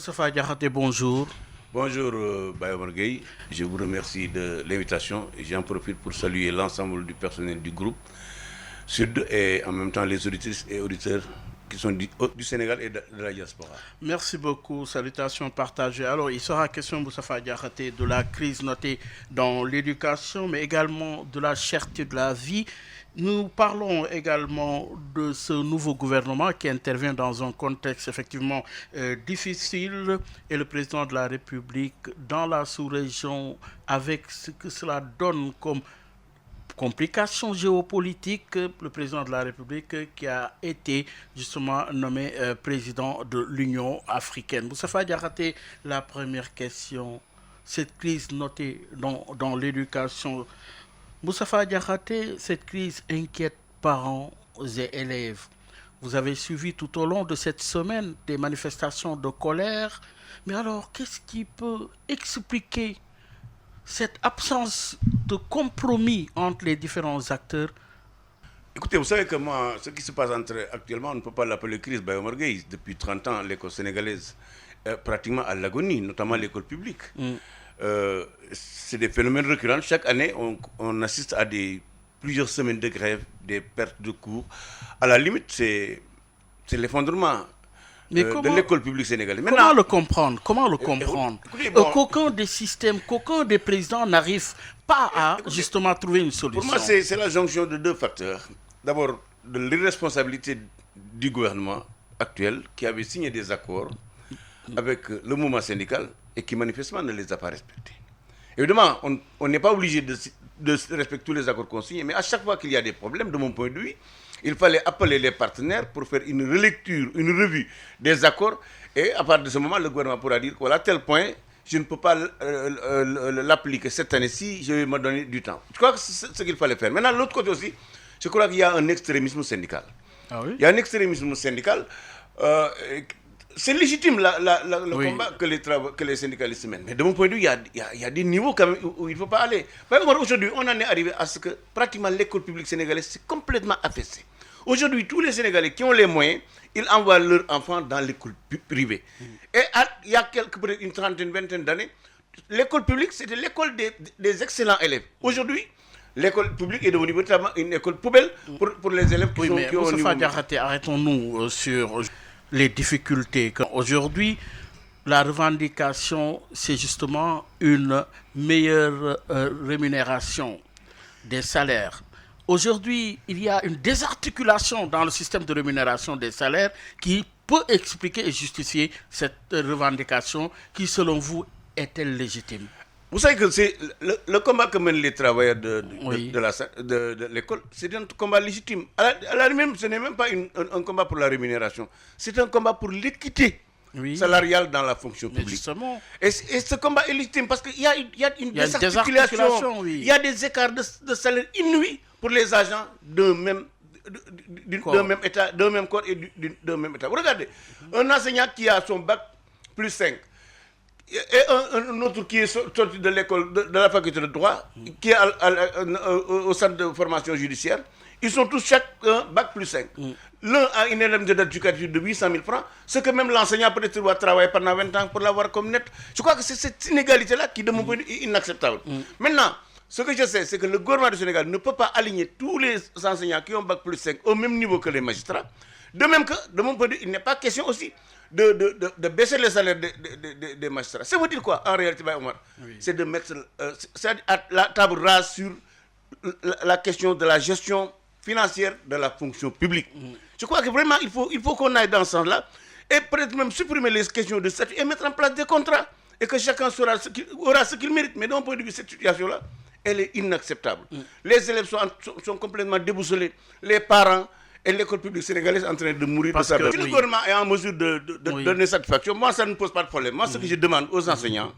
Moustapha Diakhaté, bonjour. Bonjour Bayomar Gueye, je vous remercie de l'invitation et j'en profite pour saluer l'ensemble du personnel du groupe Sud et en même temps les auditrices et auditeurs qui sont du Sénégal et de la diaspora. Merci beaucoup, salutations partagées. Alors, il sera question, Moustapha Diakhaté, de la crise notée dans l'éducation, mais également de la cherté de la vie. Nous parlons également de ce nouveau gouvernement qui intervient dans un contexte effectivement difficile et le président de la République dans la sous-région avec ce que cela donne comme complications géopolitiques, le président de la République qui a été justement nommé président de l'Union africaine. Moustapha Diakhaté, la première question, cette crise notée dans l'éducation. Moustapha Diakhaté, cette crise inquiète parents et élèves. Vous avez suivi tout au long de cette semaine des manifestations de colère. Mais alors, qu'est-ce qui peut expliquer cette absence de compromis entre les différents acteurs? Écoutez, vous savez que moi, ce qui se passe actuellement, on ne peut pas l'appeler crise Bayomar Gueye. Depuis 30 ans, l'école sénégalaise est pratiquement à l'agonie, notamment l'école publique. C'est des phénomènes récurrents. Chaque année, on assiste à plusieurs semaines de grève, des pertes de cours. À la limite, c'est l'effondrement de l'école publique sénégalaise. Comment le comprendre? Qu'aucun des systèmes, qu'aucun des présidents n'arrive pas à justement trouver une solution. Pour moi, c'est la jonction de deux facteurs. D'abord, de l'irresponsabilité du gouvernement actuel qui avait signé des accords avec le mouvement syndical et qui manifestement ne les a pas respectés. Évidemment, on n'est pas obligé de respecter tous les accords qu'on signe, mais à chaque fois qu'il y a des problèmes, de mon point de vue, il fallait appeler les partenaires pour faire une relecture, une revue des accords. Et à partir de ce moment, le gouvernement pourra dire qu'à tel point, je ne peux pas l'appliquer cette année-ci, je vais me donner du temps. Je crois que c'est ce qu'il fallait faire. Maintenant, de l'autre côté aussi, je crois qu'il y a un extrémisme syndical. Ah oui? Il y a un extrémisme syndical. C'est légitime le combat que les syndicalistes mènent. Mais de mon point de vue, il y a des niveaux quand même où il ne faut pas aller. Par exemple, aujourd'hui, on en est arrivé à ce que pratiquement l'école publique sénégalaise s'est complètement affaissée. Aujourd'hui, tous les Sénégalais qui ont les moyens, ils envoient leurs enfants dans l'école privée. Et il y a peut-être une trentaine, vingtaine d'années, l'école publique, c'était l'école des excellents élèves. Aujourd'hui, l'école publique est devenue une école poubelle pour les élèves qui ont au niveau. Arrêtons-nous sur les difficultés. Aujourd'hui, la revendication, c'est justement une meilleure rémunération des salaires. Aujourd'hui, il y a une désarticulation dans le système de rémunération des salaires qui peut expliquer et justifier cette revendication qui, selon vous, est-elle légitime? Vous savez que c'est le combat que mènent les travailleurs de l'école, c'est un combat légitime. Même, ce n'est même pas un combat pour la rémunération, c'est un combat pour l'équité salariale dans la fonction publique. Justement. Et ce combat est légitime parce qu'il y a une désarticulation, il y a des écarts de salaire inouïs pour les agents d'un même état, d'un même corps et d'un même état. Vous regardez, un enseignant qui a son bac plus 5, et un autre qui est sorti de l'école, de la faculté de droit, qui est au centre de formation judiciaire, ils sont tous chacun bac plus 5. L'un a une indemnité d'éducation de 800 000 francs, ce que même l'enseignant peut-être doit travailler pendant 20 ans pour l'avoir comme net. Je crois que c'est cette inégalité-là qui, de mon point de vue, est inacceptable. Maintenant, ce que je sais, c'est que le gouvernement du Sénégal ne peut pas aligner tous les enseignants qui ont bac plus 5 au même niveau que les magistrats. De même que, de mon point de vue, il n'est pas question aussi de baisser les salaires des magistrats. Ça veut dire quoi, en réalité, Omar? C'est de mettre la table rase sur la question de la gestion financière de la fonction publique. Je crois que vraiment, il faut qu'on aille dans ce sens-là et peut-être même supprimer les questions de statut et mettre en place des contrats et que chacun aura ce qu'il mérite. Mais d'un point de vue, cette situation-là, elle est inacceptable. Les élèves sont complètement déboussolés. Les parents et l'école publique sénégalaise en train de mourir de sa peur. Si le gouvernement est en mesure de donner satisfaction, moi, ça ne me pose pas de problème. Moi, ce que je demande aux enseignants,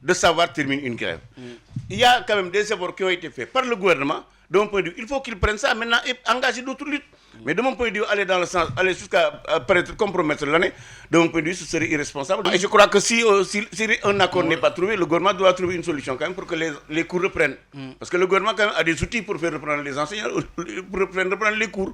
de savoir terminer une grève. Il y a quand même des efforts qui ont été faits par le gouvernement de mon point de vue, il faut qu'il prenne ça maintenant et engager d'autres luttes. Mais de mon point de vue, aller dans le sens, aller jusqu'à compromettre l'année, de mon point de vue, ce serait irresponsable. Et je crois que si un accord n'est pas trouvé, le gouvernement doit trouver une solution quand même pour que les cours reprennent. Parce que le gouvernement quand même a des outils pour faire reprendre les enseignants, pour reprendre les cours.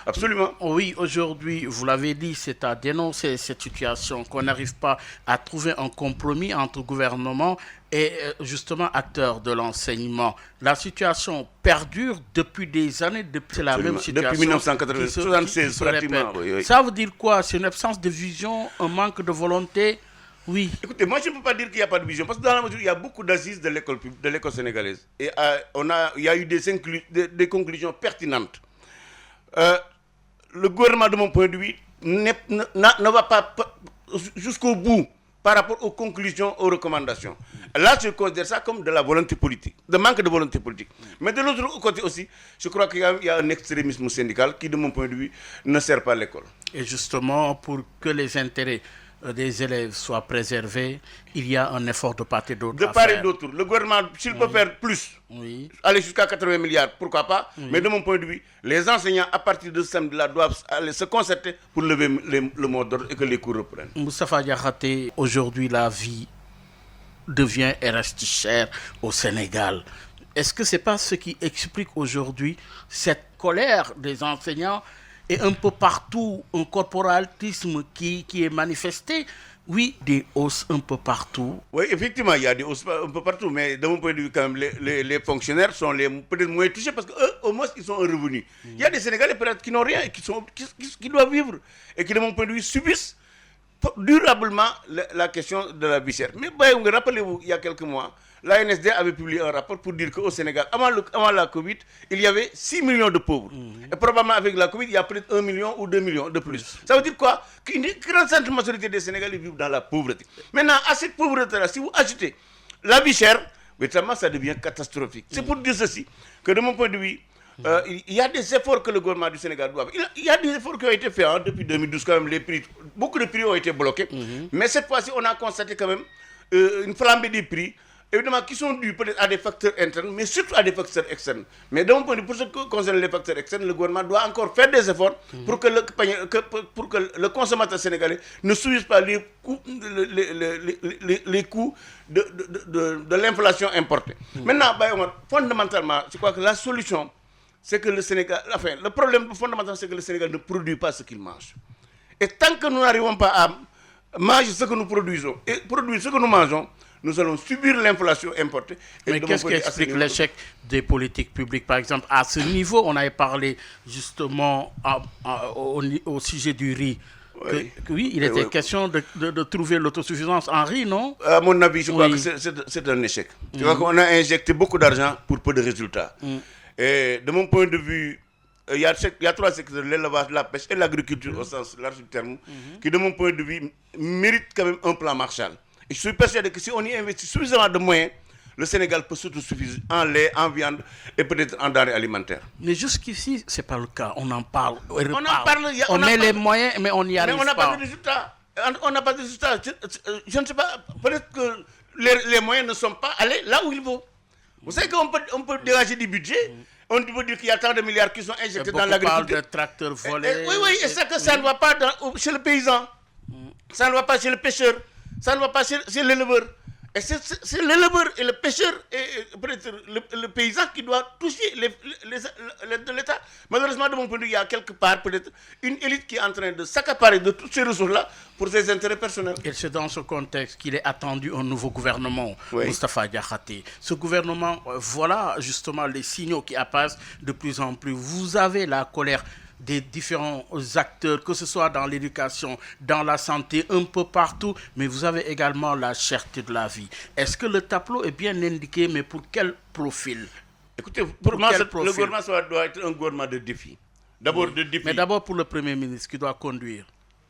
Absolument. Oui, aujourd'hui, vous l'avez dit, c'est à dénoncer cette situation, qu'on n'arrive pas à trouver un compromis entre gouvernement et justement acteurs de l'enseignement. La situation perdure depuis des années, c'est la même situation. Depuis 1976, pratiquement. Oui. Ça veut dire quoi? C'est une absence de vision, un manque de volonté? Oui. Écoutez, moi je ne peux pas dire qu'il n'y a pas de vision, parce que dans la mesure où il y a beaucoup d'assises de l'école sénégalaise, et il y a eu des conclusions pertinentes. Le gouvernement, de mon point de vue, ne va pas jusqu'au bout par rapport aux conclusions, aux recommandations. Là, je considère ça comme de la volonté politique, de manque de volonté politique. Mais de l'autre côté aussi, je crois qu'il y a un extrémisme syndical qui, de mon point de vue, ne sert pas l'école. Et justement, pour que les intérêts des élèves soient préservés, il y a un effort de part et d'autre. De part et d'autre. Le gouvernement, s'il peut faire plus, aller jusqu'à 80 milliards, pourquoi pas. Mais de mon point de vue, les enseignants, à partir de ce samedi-là, doivent aller se concerter pour lever le mot d'ordre et que les cours reprennent. Moustapha Diakhaté, aujourd'hui, la vie devient et reste chère au Sénégal. Est-ce que ce n'est pas ce qui explique aujourd'hui cette colère des enseignants et un peu partout un corporatisme qui est manifesté? Oui, des hausses un peu partout. Oui, effectivement, il y a des hausses un peu partout, mais de mon point de vue, quand même, les fonctionnaires sont peut-être moins touchés parce qu'eux, au moins, ils sont en revenu. Il y a des Sénégalais peut-être qui n'ont rien et qui doivent vivre et qui, de mon point de vue, subissent durablement la question de la vie chère. Mais rappelez-vous, il y a quelques mois, l'ANSD avait publié un rapport pour dire qu'au Sénégal, avant la Covid, il y avait 6 millions de pauvres. Et probablement avec la Covid, il y a peut-être 1 million ou 2 millions de plus. Ça veut dire quoi? Qu'une grande majorité des Sénégalais vivent dans la pauvreté. Maintenant, à cette pauvreté-là, si vous ajoutez la vie chère, évidemment, ça devient catastrophique. C'est pour dire ceci, que de mon point de vue, il y a des efforts que le gouvernement du Sénégal doit faire. Il y a des efforts qui ont été faits depuis 2012, quand même, beaucoup de prix ont été bloqués. Mais cette fois-ci, on a constaté quand même une flambée des prix, évidemment, qui sont dus peut-être à des facteurs internes, mais surtout à des facteurs externes. Mais de mon point de vue, pour ce qui concerne les facteurs externes, le gouvernement doit encore faire des efforts pour que le consommateur sénégalais ne subisse pas les coûts de l'inflation importée. Maintenant, fondamentalement, je crois que la solution, c'est que le Sénégal, enfin, le problème fondamental, c'est que le Sénégal ne produit pas ce qu'il mange. Et tant que nous n'arrivons pas à manger ce que nous produisons et produire ce que nous mangeons, nous allons subir l'inflation importée. Mais qu'est-ce qui explique l'échec des politiques publiques? Par exemple, à ce niveau, on avait parlé justement au sujet du riz. Oui, il était question de trouver l'autosuffisance en riz, non? À mon avis, je crois que c'est un échec. Je crois qu'on a injecté beaucoup d'argent pour peu de résultats. Et de mon point de vue, il y a 3 secteurs, l'élevage, la pêche et l'agriculture au sens large du terme, qui de mon point de vue méritent quand même un plan Marshall. Et je suis persuadé que si on y investit suffisamment de moyens, le Sénégal peut s'autosuffire en lait, en viande et peut-être en denrées alimentaires. Mais jusqu'ici, ce n'est pas le cas. On en parle. On met les moyens, mais on n'y arrive pas. Mais on n'a pas de résultats. On n'a pas de résultats. Je ne sais pas, peut-être que les moyens ne sont pas allés là où il faut. Vous savez qu'on peut dégager du budget. On peut dire qu'il y a tant de milliards qui sont injectés dans l'agriculture. On parle de tracteurs volés. Oui, et c'est que ça ne va pas chez le paysan. Ça ne va pas chez le pêcheur. Ça ne va pas chez l'éleveur. Et c'est l'éleveur et le pêcheur et peut-être le paysan qui doit toucher l'aide de l'État. Malheureusement, de mon point de vue, il y a quelque part peut-être une élite qui est en train de s'accaparer de toutes ces ressources-là pour ses intérêts personnels. Et c'est dans ce contexte qu'il est attendu un nouveau gouvernement, Moustapha Diakhaté. Ce gouvernement, voilà justement les signaux qui apparaissent de plus en plus. Vous avez la colère des différents acteurs, que ce soit dans l'éducation, dans la santé, un peu partout, mais vous avez également la cherté de la vie. Est-ce que le tableau est bien indiqué, mais pour quel profil? Écoutez, pour moi, le gouvernement doit être un gouvernement de défi. D'abord de défi. Mais d'abord pour le Premier ministre qui doit conduire.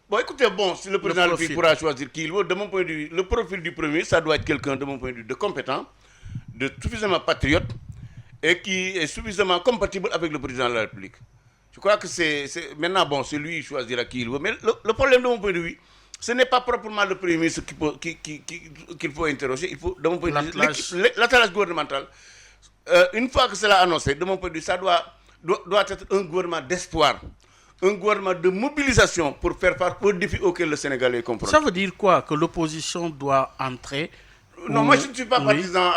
Bon, écoutez, si le président de la République pourra choisir qui il veut, de mon point de vue, le profil du Premier ministre, ça doit être quelqu'un, de mon point de vue, de compétent, de suffisamment patriote et qui est suffisamment compatible avec le président de la République. Je crois que maintenant, c'est lui qui choisira qui il veut. Mais le problème de mon point de vue, ce n'est pas proprement le Premier ministre qu'il faut interroger. Il faut, de mon point de vue, l'attelage gouvernemental une fois que cela annoncé, de mon point de vue, ça doit être un gouvernement d'espoir, un gouvernement de mobilisation pour faire face aux défis auxquels le Sénégal est confronté. Ça veut dire quoi? Que l'opposition doit entrer? Non, moi je ne suis pas partisan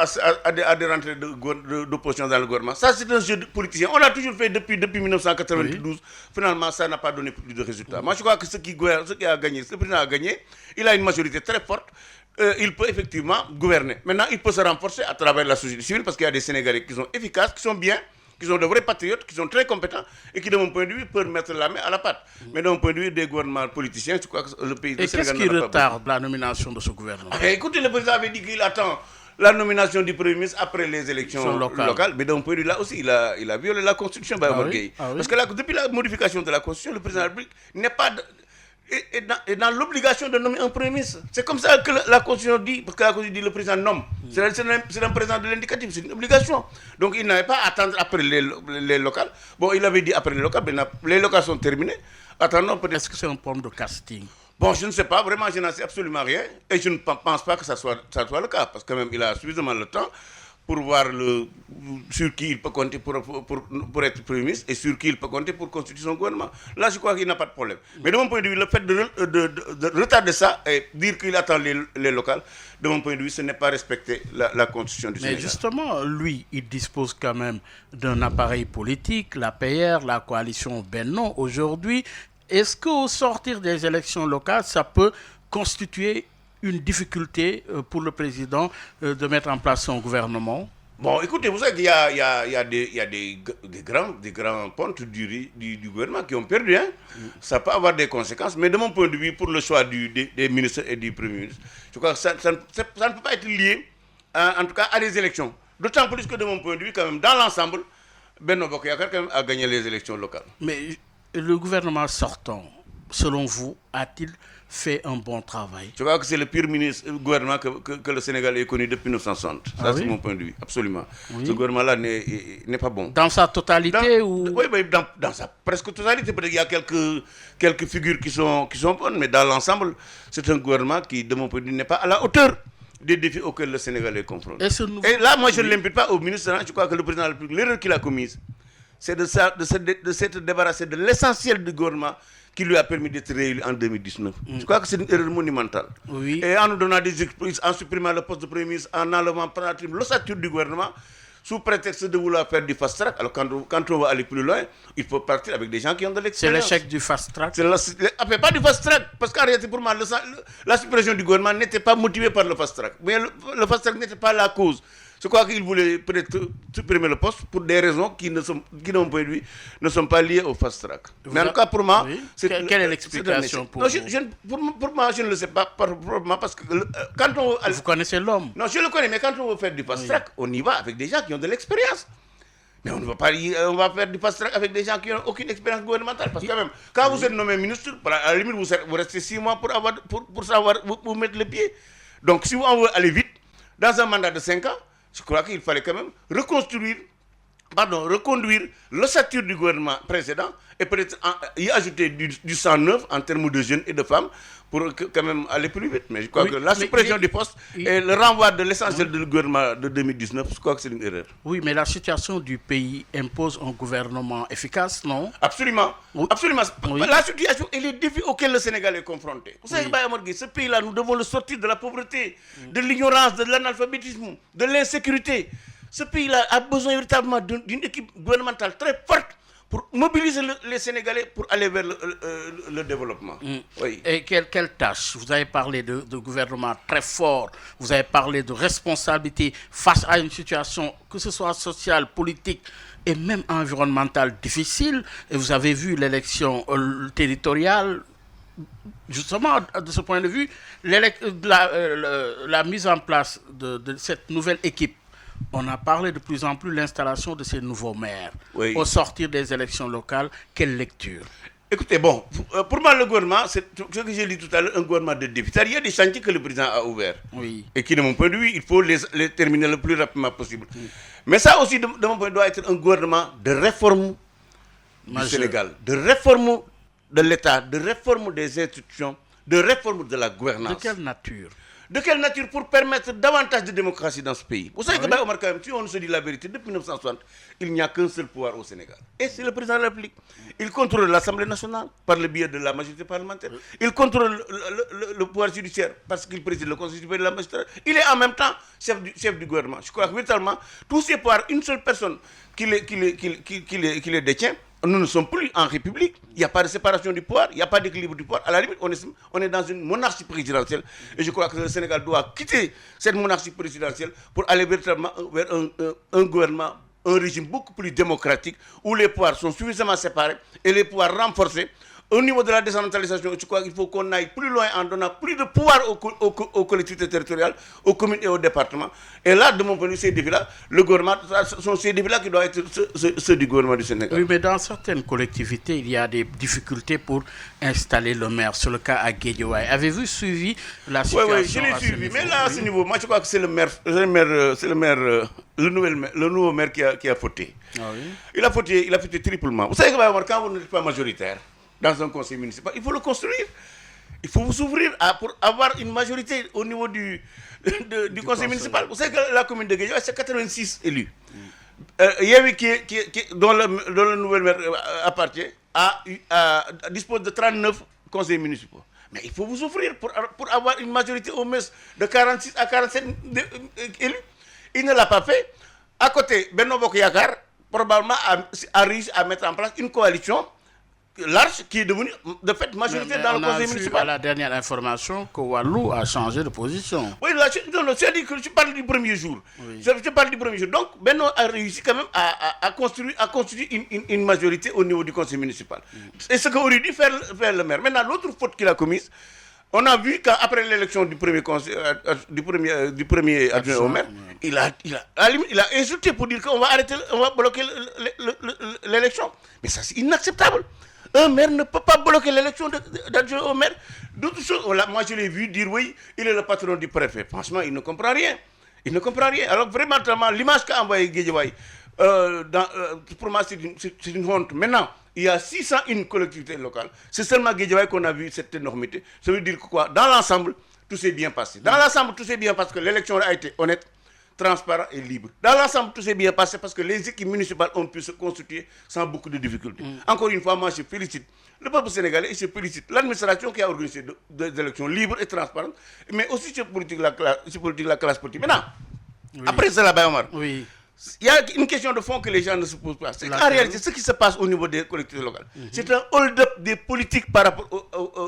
à des rentrées d'opposition dans le gouvernement. Ça, c'est un jeu politicien. On l'a toujours fait depuis 1992. Finalement, ça n'a pas donné plus de résultats. Moi, je crois que ce qui a gagné, ce président a gagné, il a une majorité très forte. Il peut effectivement gouverner. Maintenant, il peut se renforcer à travers la société civile parce qu'il y a des Sénégalais qui sont efficaces, qui sont bien, qui sont de vrais patriotes, qui sont très compétents et qui, de mon point de vue, peuvent mettre la main à la pâte. Mais de mon point de vue, des gouvernements politiciens, je crois que le pays du Sénégal... Et qu'est-ce qui retarde la nomination de ce gouvernement? Écoutez, le président avait dit qu'il attend la nomination du Premier ministre après les élections locales. Mais de mon point de vue, là aussi, il a violé la Constitution. Parce que depuis la modification de la Constitution, le président de la République n'est pas... est dans l'obligation de nommer un Premier ministre. C'est comme ça que la Constitution dit, parce que la Constitution dit le président nomme. C'est un président de l'indicatif, c'est une obligation. Donc il n'avait pas à attendre après les locales. Bon, il avait dit après les locales, mais les locales sont terminées. Attendons peut-être. Est-ce que c'est un problème de casting? Bon, je ne sais pas, vraiment, je n'en sais absolument rien. Et je ne pense pas que ça soit le cas, parce que quand même, il a suffisamment le temps pour voir sur qui il peut compter pour être Premier ministre et sur qui il peut compter pour constituer son gouvernement. Là, je crois qu'il n'a pas de problème. Mais de mon point de vue, le fait de retarder ça et dire qu'il attend les locales, de mon point de vue, ce n'est pas respecter la Constitution du Sénégal. Mais justement, lui, il dispose quand même d'un appareil politique, la PR, la coalition Benno. Aujourd'hui, est-ce qu'au sortir des élections locales, ça peut constituer une difficulté pour le président de mettre en place son gouvernement? Bon, écoutez, vous savez qu'il y a des grands pontes du gouvernement qui ont perdu. Hein? Ça peut avoir des conséquences, mais de mon point de vue, pour le choix des ministres et du Premier ministre, je crois que ça ne peut pas être lié, en tout cas, à des élections. D'autant plus que de mon point de vue, quand même, dans l'ensemble, Benno Bokk Yakaar quand même a gagné les élections locales. Mais le gouvernement sortant, selon vous, a-t-il fait un bon travail? Je crois que c'est le pire gouvernement que le Sénégal ait connu depuis 1960. Ça, c'est mon point de vue, absolument. Oui. Ce gouvernement-là n'est pas bon. Dans sa totalité Oui, mais dans sa presque totalité. Peut-être qu'il y a quelques figures qui sont bonnes, mais dans l'ensemble, c'est un gouvernement qui, de mon point de vue, n'est pas à la hauteur des défis auxquels le Sénégal est confronté. Et là, moi, je ne l'impute pas au ministre. Je crois que le président de la République, l'erreur qu'il a commise, c'est de s'être débarrassé de l'essentiel du gouvernement qui lui a permis d'être réélu en 2019. Je crois que c'est une erreur monumentale. Oui. Et en nous donnant des excuses, en supprimant le poste de Premier ministre, en enlevant par la l'ossature du gouvernement, sous prétexte de vouloir faire du fast-track. Alors quand on va aller plus loin, il faut partir avec des gens qui ont de l'expérience. C'est l'échec du fast-track? Pas du fast-track, parce qu'en réalité, pour moi, la suppression du gouvernement n'était pas motivée par le fast-track. Mais le fast-track n'était pas la cause. Je crois qu'il voulait peut-être supprimer le poste pour des raisons qui, de mon point de vue, ne sont pas liées au fast-track. Mais en tout cas, pour moi... Oui. Quelle est l'explication pour vous? Pour moi, je ne le sais pas, probablement parce que quand on... Vous connaissez l'homme? Non, je le connais, mais quand on veut faire du fast-track, on y va avec des gens qui ont de l'expérience. Mais on ne va pas on va faire du fast-track avec des gens qui n'ont aucune expérience gouvernementale. Parce que quand même, quand vous êtes nommé ministre, à la limite, vous restez 6 mois pour savoir où mettre les pieds. Donc, si on veut aller vite, dans un mandat de 5 ans, je crois qu'il fallait quand même reconduire l'ossature du gouvernement précédent et peut-être y ajouter du sang neuf en termes de jeunes et de femmes pour quand même aller plus vite. Mais je crois que la suppression du poste et le renvoi de l'essentiel du gouvernement de 2019, je crois que c'est une erreur. Oui, mais la situation du pays impose un gouvernement efficace, non? Absolument. Oui. Absolument. Oui. La situation et les défis auxquels le Sénégal est confronté. Vous savez, ce pays-là, nous devons le sortir de la pauvreté, de l'ignorance, de l'analphabétisme, de l'insécurité. Ce pays-là a besoin véritablement d'une équipe gouvernementale très forte pour mobiliser les Sénégalais pour aller vers le développement. Oui. Et quelle tâche? Vous avez parlé de gouvernement très fort, vous avez parlé de responsabilité face à une situation, que ce soit sociale, politique et même environnementale difficile. Et vous avez vu l'élection territoriale. Justement, de ce point de vue, la mise en place de cette nouvelle équipe, on a parlé de plus en plus de l'installation de ces nouveaux maires. Oui. Au sortir des élections locales, quelle lecture? Écoutez, bon, pour moi, le gouvernement, c'est ce que j'ai dit tout à l'heure, un gouvernement de défis. Il y a des chantiers que le président a ouverts. Oui. Et qui, de mon point de vue, il faut les terminer le plus rapidement possible. Mais ça aussi, de mon point de vue, doit être un gouvernement de réforme du Sénégal, de réforme de l'État, de réforme des institutions, de réforme de la gouvernance. De quelle nature? De quelle nature? Pour permettre davantage de démocratie dans ce pays. Vous savez que Omar, quand même, si on se dit la vérité, depuis 1960, il n'y a qu'un seul pouvoir au Sénégal. Et c'est le président de la République. Il contrôle l'Assemblée nationale par le biais de la majorité parlementaire. Il contrôle le pouvoir judiciaire parce qu'il préside le Conseil supérieur de la magistrature. Il est en même temps chef du gouvernement. Je crois que véritablement, tous ces pouvoirs, une seule personne qui les détient, nous ne sommes plus en République. Il n'y a pas de séparation du pouvoir, il n'y a pas d'équilibre du pouvoir. À la limite, on est dans une monarchie présidentielle. Et je crois que le Sénégal doit quitter cette monarchie présidentielle pour aller véritablement vers un gouvernement, un régime beaucoup plus démocratique, où les pouvoirs sont suffisamment séparés et les pouvoirs renforcés. Au niveau de la décentralisation, je crois qu'il faut qu'on aille plus loin en donnant plus de pouvoir aux collectivités territoriales, aux communes et aux départements. Et là, de mon point de vue, ces défis-là, le gouvernement, ce sont ces défis-là qui doivent être ceux du gouvernement du Sénégal. Oui, mais dans certaines collectivités, il y a des difficultés pour installer le maire. C'est le cas à Guédiawaye. Avez-vous suivi la situation? Oui, je l'ai suivi. Mais là, à ce niveau, moi, je crois que c'est le nouveau maire qui a fauté. Ah oui. Il a fauté triplement. Vous savez que quand vous n'êtes pas majoritaire dans un conseil municipal, il faut le construire. Il faut vous ouvrir pour avoir une majorité au niveau du conseil municipal. Vous savez que la commune de Guédiawaye, c'est 86 élus. Yewi, dont le nouvel maire appartient, dispose de 39 conseils municipaux. Mais il faut vous ouvrir pour avoir une majorité au moins de 46 à 47 élus. Il ne l'a pas fait. À côté, Benno Bokk Yakaar, probablement, a réussi à mettre en place une coalition large qui est devenue de fait majorité dans le conseil municipal. À la dernière information que Wallou a changé de position. Oui, là, c'est-à-dire que je parle du premier jour. Oui. Je parle du premier jour. Donc, Benno a réussi quand même à constituer une majorité au niveau du conseil municipal. C'est ce qu'aurait dû faire le maire. Maintenant, l'autre faute qu'il a commise, on a vu qu'après l'élection du premier adjoint au maire, il a insulté pour dire qu'on va bloquer l'élection. Mais ça, c'est inacceptable. Un maire ne peut pas bloquer l'élection d'adjoint au maire. D'autres choses, moi je l'ai vu dire oui, il est le patron du préfet. Franchement, il ne comprend rien. Il ne comprend rien. Alors vraiment, l'image qu'a envoyé Guédiawaye, pour moi, c'est une honte. Maintenant, il y a 601 collectivités locales. C'est seulement Guédiawaye qu'on a vu cette énormité. Ça veut dire que quoi? Dans l'ensemble, tout s'est bien passé. Dans l'ensemble, tout s'est bien passé parce que l'élection a été honnête, transparent et libre. Dans l'ensemble, tout s'est bien passé parce que les équipes municipales ont pu se constituer sans beaucoup de difficultés. Encore une fois, moi, je félicite le peuple sénégalais et je félicite l'administration qui a organisé des élections libres et transparentes, mais aussi je politique la classe politique. Maintenant, après cela, Omar, il y a une question de fond que les gens ne se posent pas. C'est qu'en réalité, ce qui se passe au niveau des collectivités locales, c'est un hold-up des politiques par rapport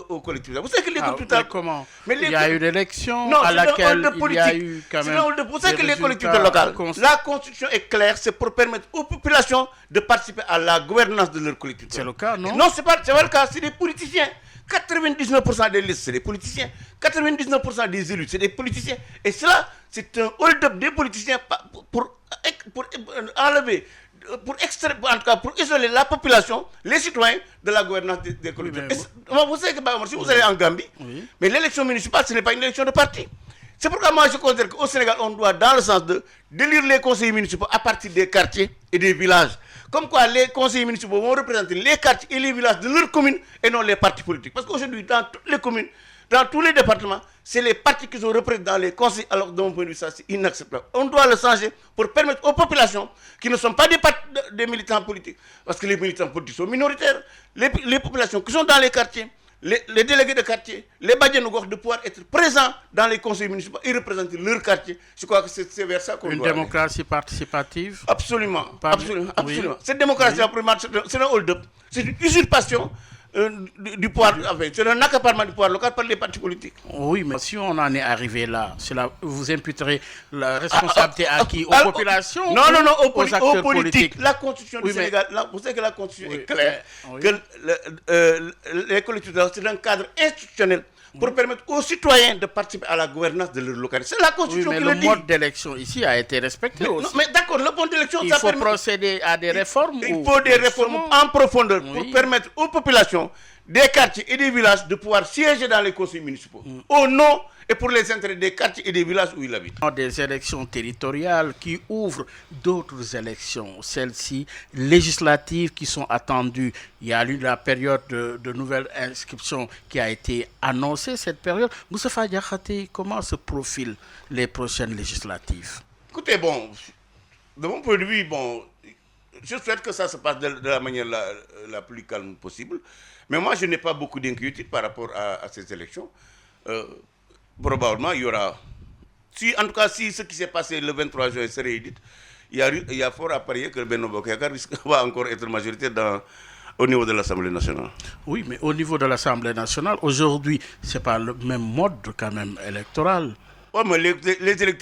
aux collectivités. Vous savez que les collectivités... comment? Il y a eu l'élection à laquelle il y a eu quand même... Vous savez que les collectivités locales, la constitution est claire, c'est pour permettre aux populations de participer à la gouvernance de leur collectivité. C'est le cas, non? Non, c'est pas le cas, c'est des politiciens. 99% des listes, c'est des politiciens. 99% des élus, c'est des politiciens. Et cela, c'est un hold-up des politiciens pour enlever, pour extraire, en tout cas pour isoler la population, les citoyens de la gouvernance des collectivités. Vous savez que si vous allez en Gambie, mais l'élection municipale, ce n'est pas une élection de parti. C'est pourquoi moi je considère qu'au Sénégal, on doit, dans le sens de d'élire les conseillers municipaux à partir des quartiers et des villages. Comme quoi les conseillers municipaux vont représenter les quartiers et les villages de leur commune et non les partis politiques. Parce qu'aujourd'hui, dans toutes les communes, dans tous les départements, c'est les partis qui sont représentés dans les conseils. Alors, de mon point de vue, ça, c'est inacceptable. On doit le changer pour permettre aux populations qui ne sont pas des militants politiques, parce que les militants politiques sont minoritaires, les populations qui sont dans les quartiers, les délégués de quartier, les Badianougok, de pouvoir être présents dans les conseils municipaux et représenter leur quartier. Je crois que c'est vers ça qu'on doit aller. Une démocratie participative? Absolument. Absolument. Cette démocratie, c'est un hold-up. C'est une usurpation du pouvoir, c'est un accaparement du pouvoir local par les partis politiques. Oui, mais si on en est arrivé là, vous imputerez la responsabilité à qui? Aux populations? Non, aux politiques. La constitution du Sénégal, vous savez que la constitution est claire, que les collectivités, c'est un cadre institutionnel pour permettre aux citoyens de participer à la gouvernance de leur localité. C'est la constitution qui le dit. Mais le mode d'élection ici a été respecté aussi. Mais d'accord, le mode d'élection, il faut procéder à des réformes. Il faut des réformes en profondeur pour permettre aux populations des quartiers et des villages de pouvoir siéger dans les conseils municipaux au nom et pour les intérêts des quartiers et des villages où il habite. Des élections territoriales qui ouvrent d'autres élections, celles-ci législatives qui sont attendues. Il y a eu la période de nouvelle inscription qui a été annoncée, cette période. Moustapha Diakhaté, comment se profilent les prochaines législatives? Écoutez, bon, de mon point de vue, bon, je souhaite que ça se passe de la manière la plus calme possible. Mais moi, je n'ai pas beaucoup d'inquiétude par rapport à ces élections. Probablement, il y aura... En tout cas, si ce qui s'est passé le 23 juin se réédite, il y a fort à parier que Benno Bokk Yakaar va encore être majoritaire au niveau de l'Assemblée nationale. Oui, mais au niveau de l'Assemblée nationale, aujourd'hui, ce n'est pas le même mode quand même électoral. Oui, mais les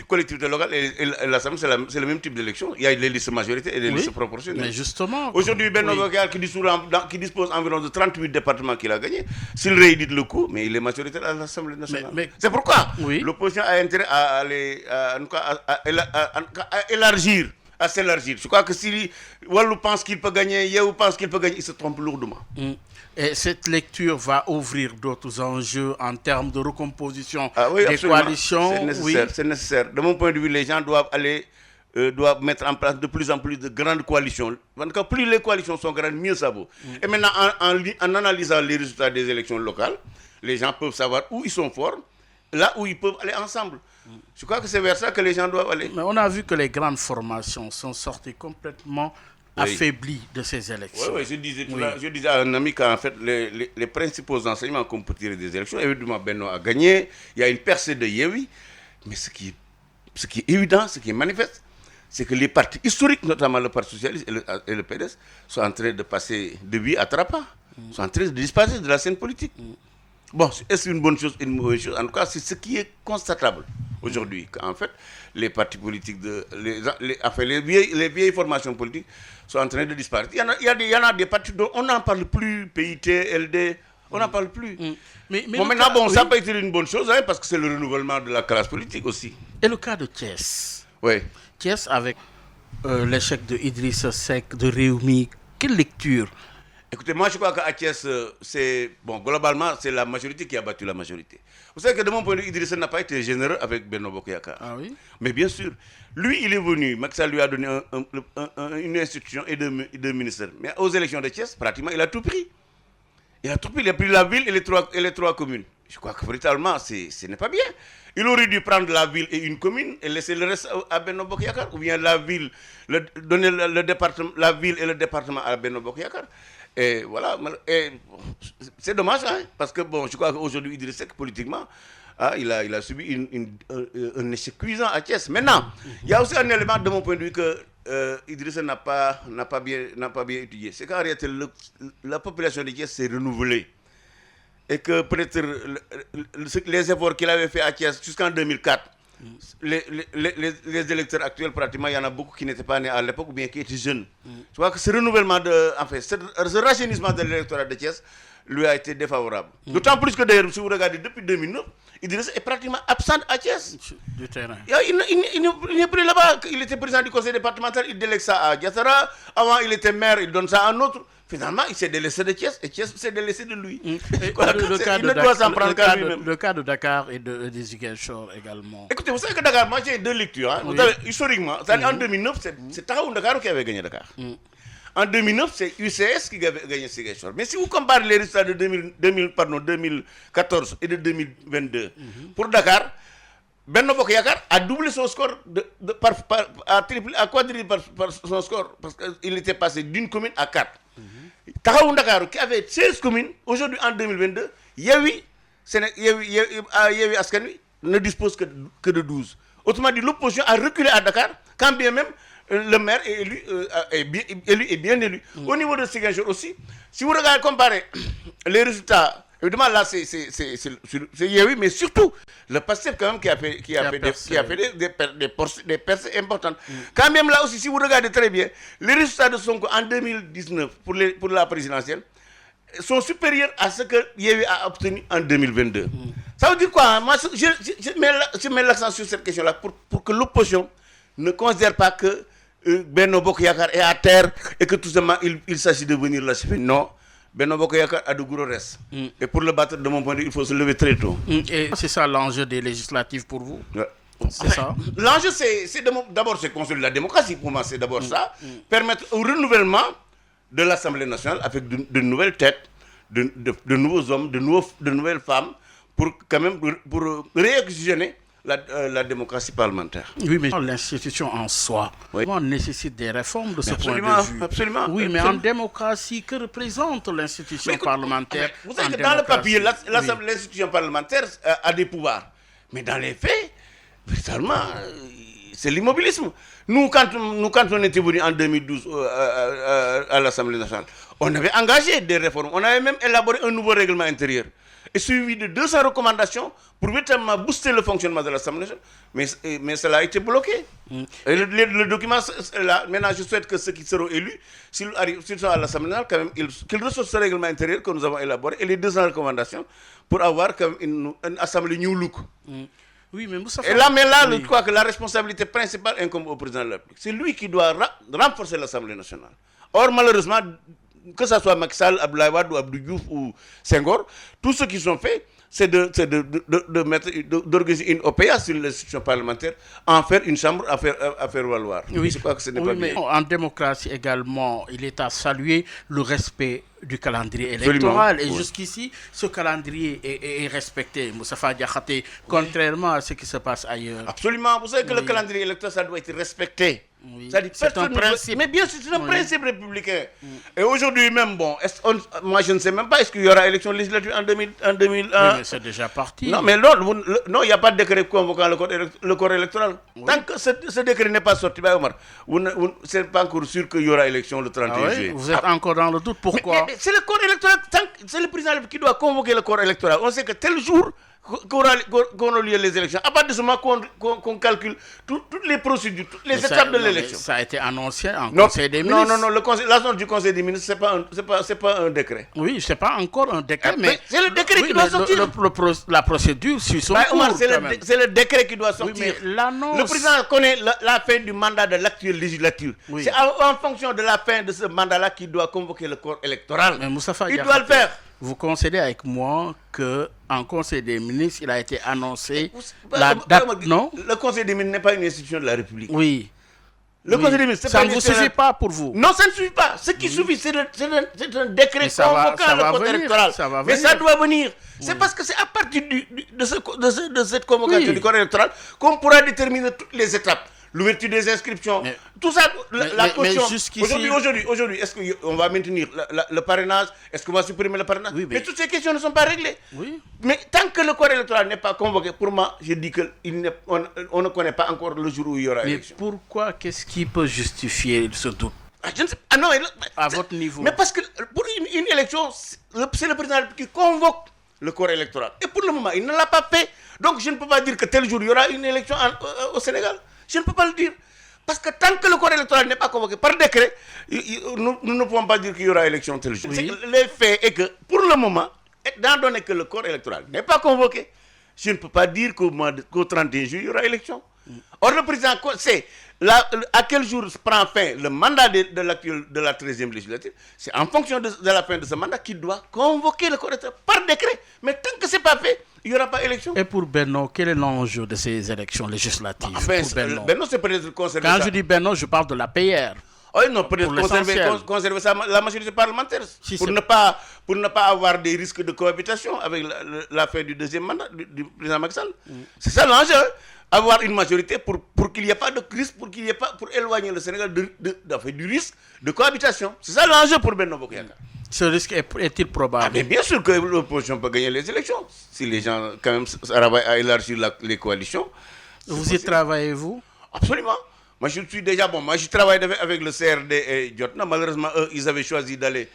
collectivités locales et l'Assemblée, c'est le même type d'élection. Il y a les listes majoritaires et les listes proportionnelles. Mais justement... Aujourd'hui, Benno Bokk Yakaar qui dispose environ de 38 départements qu'il a gagnés, s'il réédite le coup, mais il est majoritaire à l'Assemblée nationale. C'est pourquoi l'opposition a intérêt à élargir, à s'élargir. Je crois que si Wallou pense qu'il peut gagner, Yewwi pense qu'il peut gagner, il se trompe lourdement. Et cette lecture va ouvrir d'autres enjeux en termes de recomposition des coalitions. C'est nécessaire. De mon point de vue, les gens doivent mettre en place de plus en plus de grandes coalitions. En tout cas, plus les coalitions sont grandes, mieux ça vaut. Et maintenant, en analysant les résultats des élections locales, les gens peuvent savoir où ils sont forts, là où ils peuvent aller ensemble. Je crois que c'est vers ça que les gens doivent aller. Mais on a vu que les grandes formations sont sorties complètement affaibli de ces élections. Oui, je disais à un ami qu'en fait, les principaux enseignements qu'on peut tirer des élections, évidemment, Benno a gagné, il y a une percée de Yewwi, mais ce qui est évident, ce qui est manifeste, c'est que les partis historiques, notamment le Parti socialiste et le PDS, sont en train de passer de vie à trépas, sont en train de disparaître de la scène politique. Bon, est-ce une bonne chose, une mauvaise chose? En tout cas, c'est ce qui est constatable aujourd'hui, qu'en fait, les partis politiques, les vieilles formations politiques sont en train de disparaître. Il y en a des partis dont on n'en parle plus, PIT, LD, on n'en parle plus. Mais maintenant, ça peut être une bonne chose, parce que c'est le renouvellement de la classe politique aussi. Et le cas de Thiès? Oui. Thiès, avec l'échec de Idrissa Seck, de Rewmi, quelle lecture? Écoutez, moi je crois qu'à Thiès, globalement, c'est la majorité qui a battu la majorité. Vous savez que de mon point de vue, Idrissa n'a pas été généreux avec Benno Bokk Yakaar. Ah oui? Mais bien sûr, lui, il est venu, Macky Sall lui a donné une institution et deux ministères. Mais aux élections de Thiès, pratiquement, il a tout pris. Il a pris la ville et les trois communes. Je crois que véritablement, ce n'est pas bien. Il aurait dû prendre la ville et une commune et laisser le reste à Benno Bokk Yakaar, ou bien donner la ville et le département à Benno Bokk Yakaar. Et voilà, c'est dommage, parce que je crois qu'aujourd'hui, Idriss Seck, politiquement, il a subi un échec cuisant à Thiès. Maintenant, il y a aussi un élément de mon point de vue que Idriss n'a pas bien étudié. C'est qu'en réalité, la population de Thiès s'est renouvelée. Et que peut-être les efforts qu'il avait fait à Thiès jusqu'en 2004, les électeurs actuels, pratiquement, il y en a beaucoup qui n'étaient pas nés à l'époque ou bien qui étaient jeunes. Je crois que ce renouvellement, ce rajeunissement de l'électorat de Thiès lui a été défavorable. D'autant plus que d'ailleurs, si vous regardez depuis 2009, Idriss est pratiquement absent à Thiès. Du terrain. Il n'est plus là-bas. Il était président du conseil départemental, il délègue ça à Diattara. Avant, il était maire, il donne ça à un autre. Finalement, il s'est délaissé de Thiès et Thiès s'est délaissé de lui. Le cas de Dakar et de Ziguinchor également. Écoutez, vous savez que Dakar, moi j'ai deux lectures. Historiquement, en 2009, c'est Taxawu Ndakaaru qui avait gagné Dakar. En 2009, c'est UCS qui avait gagné Ziguinchor. Mais si vous comparez les résultats de 2014 et de 2022, pour Dakar, Benno Bokk Yakaar a doublé son score, a quadruplé par son score, parce qu'il était passé d'une commune à 4. Taxawu Ndakaaru qui avait 16 communes, aujourd'hui en 2022, Yewwi Askan Wi ne dispose que de 12. Autrement dit, l'opposition a reculé à Dakar, quand bien même le maire est bien élu. Au niveau de Ziguinchor aussi, si vous regardez comparer les résultats, évidemment là c'est Yewwi, mais surtout le PASTEF quand même qui a fait des percées importantes. Quand même là aussi, si vous regardez très bien, les résultats de Sonko en 2019 pour la présidentielle sont supérieurs à ce que Yewwi a obtenu en 2022. Ça veut dire quoi? Moi, je mets l'accent sur cette question-là pour que l'opposition ne considère pas que Benno Bokk Yakaar est à terre et que tout simplement il s'agit de venir la cheffer. Non, Benno Bokk Yaakaar a de gros restes. Et pour le battre, de mon point de vue, il faut se lever très tôt. Et c'est ça l'enjeu des législatives pour vous? Ouais. C'est ça. L'enjeu, c'est d'abord consolider la démocratie. Pour moi, c'est d'abord ça. Permettre au renouvellement de l'Assemblée nationale avec de nouvelles têtes, de nouveaux hommes, de nouvelles femmes, pour quand même pour réoxygéner la démocratie parlementaire. Oui, mais l'institution en soi nécessite des réformes de ce point de vue. Absolument. Oui, mais en démocratie, que représente l'institution parlementaire? Vous savez que dans le papier, l'institution parlementaire a des pouvoirs. Mais dans les faits, véritablement, c'est l'immobilisme. Nous, quand on était venu en 2012 à l'Assemblée nationale, on avait engagé des réformes. On avait même élaboré un nouveau règlement intérieur. Et suivi de 200 recommandations pour véritablement booster le fonctionnement de l'Assemblée nationale. Mais cela a été bloqué. Et le document est là. Maintenant, je souhaite que ceux qui seront élus, s'ils sont à l'Assemblée nationale, quand même, qu'ils reçoivent ce règlement intérieur que nous avons élaboré et les 200 recommandations pour avoir quand même une Assemblée New Look. Oui, mais je crois que la responsabilité principale incombe au président de la République. C'est lui qui doit renforcer l'Assemblée nationale. Or, malheureusement, que ce soit Macky Sall, Abdoulaye Wade ou Abdou Diouf ou Senghor, tout ce qu'ils ont fait, c'est d'organiser une OPA sur l'institution parlementaire, en faire une chambre à faire valoir. Oui, je crois que ce n'est pas bien. En démocratie également, il est à saluer le respect du calendrier électoral. Et jusqu'ici, ce calendrier est respecté, Moustapha Diakhaté, contrairement à ce qui se passe ailleurs. Absolument. Vous savez que le calendrier électoral, ça doit être respecté. Oui. C'est un principe. Mais bien sûr, c'est un principe républicain. Et aujourd'hui même, moi je ne sais même pas, est-ce qu'il y aura élection législative en 2001 Oui, mais c'est déjà parti. Non, mais non, il n'y a pas de décret convoquant le corps électoral. Oui. Tant que ce décret n'est pas sorti, Omar, c'est pas encore sûr qu'il y aura élection le 31 juillet. Vous êtes encore dans le doute, pourquoi? Mais c'est le corps électoral, c'est le président qui doit convoquer le corps électoral. On sait que tel jour qu'on a lieu les élections. À partir de ce moment qu'on calcule toutes les procédures, toutes les étapes de l'élection. Ça a été annoncé en Conseil des ministres. Non, la zone du Conseil des ministres, c'est pas un décret. Oui, c'est pas encore un décret, mais c'est le décret qui doit sortir. La procédure suit son cours. C'est le décret qui doit sortir. Oui, mais l'annonce... Le président connaît la fin du mandat de l'actuelle législature. Oui. C'est en fonction de la fin de ce mandat-là qu'il doit convoquer le corps électoral. Mais Moustapha il doit le faire. Vous concédez avec moi qu'en Conseil des ministres, il a été annoncé la date, non? Le Conseil des ministres n'est pas une institution de la République. Oui. Le Conseil des ministres, ça ne vous suffit pas pour vous? Non, ça ne suffit pas. Ce qui suffit, c'est un décret convoquant le corps électoral. Mais ça doit venir. C'est parce que c'est à partir de cette convocation du corps électoral qu'on pourra déterminer toutes les étapes. L'ouverture des inscriptions, tout ça, la caution. Aujourd'hui, est-ce qu'on va maintenir le parrainage? Est-ce qu'on va supprimer le parrainage? Mais toutes ces questions ne sont pas réglées. Oui. Mais tant que le corps électoral n'est pas convoqué, pour moi, je dis qu'on ne connaît pas encore le jour où il y aura élection. Mais pourquoi? Qu'est-ce qui peut justifier ce doute? Je ne sais pas. Non, à votre niveau. Mais parce que pour une élection, c'est le président qui convoque le corps électoral. Et pour le moment, il ne l'a pas fait. Donc je ne peux pas dire que tel jour, il y aura une élection au Sénégal. Je ne peux pas le dire. Parce que tant que le corps électoral n'est pas convoqué par décret, nous ne pouvons pas dire qu'il y aura élection tel jour. Oui. Le fait est que, pour le moment, étant donné que le corps électoral n'est pas convoqué, je ne peux pas dire qu'au 31 juillet, il y aura élection. Or, le président sait à quel jour prend fin le mandat de la 13e législature. C'est en fonction de la fin de ce mandat qu'il doit convoquer le corps électoral par décret. Mais tant que ce n'est pas fait, il n'y aura pas élection. Et pour Benno, quel est l'enjeu de ces élections législatives? Benno, c'est peut-être conserver Quand je dis Benno, je parle de la PR. Oui, non, peut-être conserver la majorité parlementaire pour ne pas avoir des risques de cohabitation avec la fin du deuxième mandat du président Macky Sall. C'est ça l'enjeu. Avoir une majorité pour qu'il n'y ait pas de crise, pour éloigner le Sénégal du risque de cohabitation. C'est ça l'enjeu pour Benno Bokk Yakaar. Ce risque est-il probable? Mais bien sûr que l'opposition peut gagner les élections. Si les gens, quand même, travaillent à élargir les coalitions. Vous y travaillez-vous? Absolument. Moi, je suis déjà moi, je travaille avec le CRD et Jotna. Malheureusement, eux, ils avaient choisi d'aller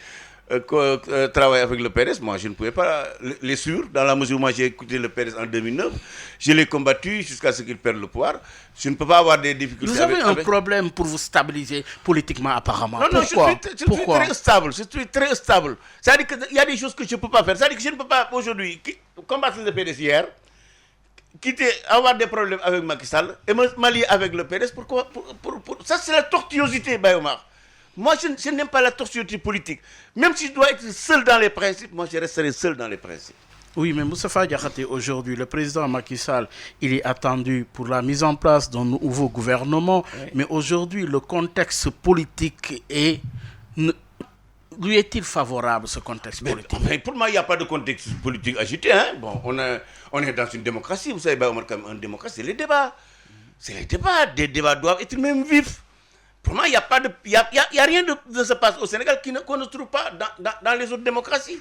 travailler avec le PDS. Moi, je ne pouvais pas les suivre, dans la mesure où moi, j'ai écouté le PDS en 2009. Je l'ai combattu jusqu'à ce qu'ils perdent le pouvoir. Je ne peux pas avoir des difficultés. Vous avez un problème pour vous stabiliser politiquement, apparemment. Non, pourquoi? Je suis très stable. Je suis très stable. C'est-à-dire qu'il y a des choses que je ne peux pas faire. C'est-à-dire que je ne peux pas, aujourd'hui, combattre le PDS hier, avoir des problèmes avec Macky Sall et m'allier avec le PDS. Pourquoi? Ça, c'est la tortuosité, Bayomar. Moi, je n'aime pas la tortuosité politique. Même si je dois être seul dans les principes, moi, je resterai seul dans les principes. Oui, mais Moustapha Diakhaté, aujourd'hui, le président Macky Sall, il est attendu pour la mise en place d'un nouveau gouvernement. Oui. Mais aujourd'hui, le contexte politique lui est-il favorable, ce contexte politique? Mais pour moi, il n'y a pas de contexte politique agité. Hein? Bon, on est dans une démocratie. Vous savez, une démocratie, c'est les débats. C'est les débats. Des débats doivent être même vifs. Pour moi, il n'y a pas y a rien de se passe au Sénégal qu'on ne trouve pas dans les autres démocraties.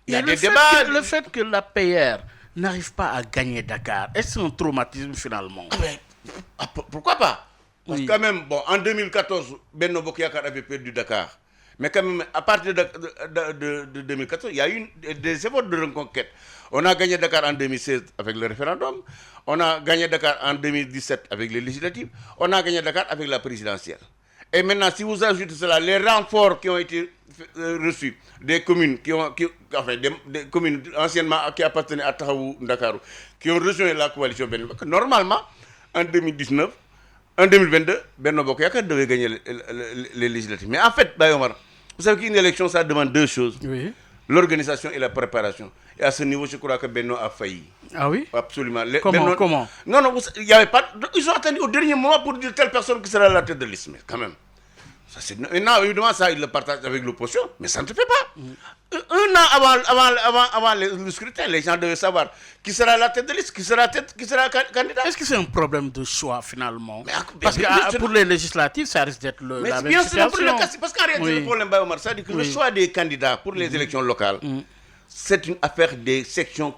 Il y a des débats. Le fait que l'APR n'arrive pas à gagner Dakar, est-ce un traumatisme finalement? Pourquoi pas? Parce que quand même, bon, en 2014, Benno Bokk Yakaar avait perdu Dakar. Mais quand même, à partir de 2014, il y a eu des efforts de reconquête. On a gagné Dakar en 2016 avec le référendum. On a gagné Dakar en 2017 avec les législatives. On a gagné Dakar avec la présidentielle. Et maintenant, si vous ajoutez cela, les renforts qui ont été reçus des communes des communes anciennement qui appartenaient à Tahaou Dakar, qui ont rejoint la coalition Benno Bokk, normalement, en 2022, Benno Bokk Yakaar devait gagner les législatives. Mais en fait, Bayomar, vous savez qu'une élection, ça demande deux choses. Oui. L'organisation et la préparation. Et à ce niveau, je crois que Benno a failli. Ah oui? Absolument. Comment? Non, il n'y avait pas... Ils ont attendu au dernier moment pour dire telle personne qui sera à la tête de liste. Mais quand même. Maintenant, évidemment, ça, ils le partagent avec l'opposition, mais ça ne se fait pas. Un an avant le scrutin, les gens devaient savoir qui sera à la tête de liste, qui sera candidat. Est-ce que c'est un problème de choix, finalement? Parce que pour les législatives, ça risque d'être la même situation. Parce qu'en réalité, le problème, Omar, ça dit que le choix des candidats pour les élections locales, c'est une affaire des sections